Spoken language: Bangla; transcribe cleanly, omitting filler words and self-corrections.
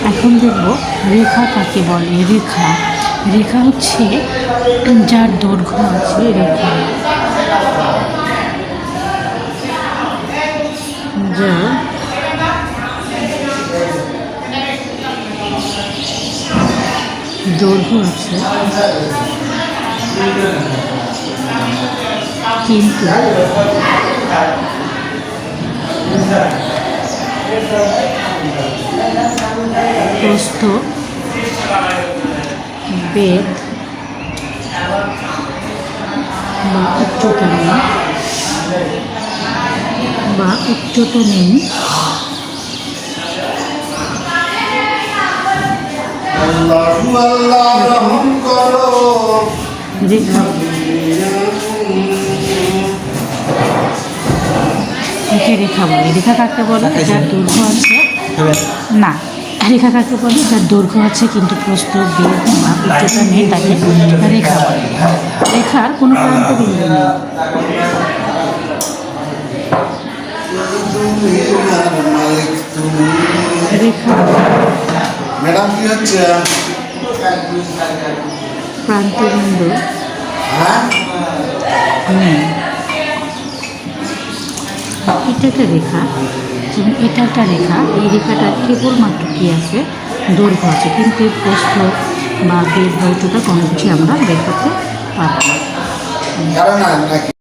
এখন দেখব রেখা কাকে বলে। রেখা রেখা হচ্ছে যার দৈর্ঘ্য আছে রেখা, যা দৈর্ঘ্য আছে কিন্তু প্রস্থ, বেধ বা উচ্চতা নেই, রেখা একে রেখা বলে। রেখা কাকে বলে? যার দৈর্ঘ্য আছে না, রেখা কাকে বলে? যার দৈর্ঘ্য আছে কিন্তু প্রস্থ, বেধ বা উচ্চতা নেই, তাকে রেখা বলে। রেখার কোনো প্রান্ত বিন্দু নেই। রেখা ম্যাডাম কি হচ্ছে? প্রান্তবিন্দু নেই। এটা একটা রেখা, যেমন এটা একটা রেখা। এই রেখাটার কেবলমাত্র কি আছে? দৈর্ঘ্য আছে, কিন্তু প্রস্থ বা বেধ বা উচ্চতা কোনো কিছু আমরা বের করতে পারবো না।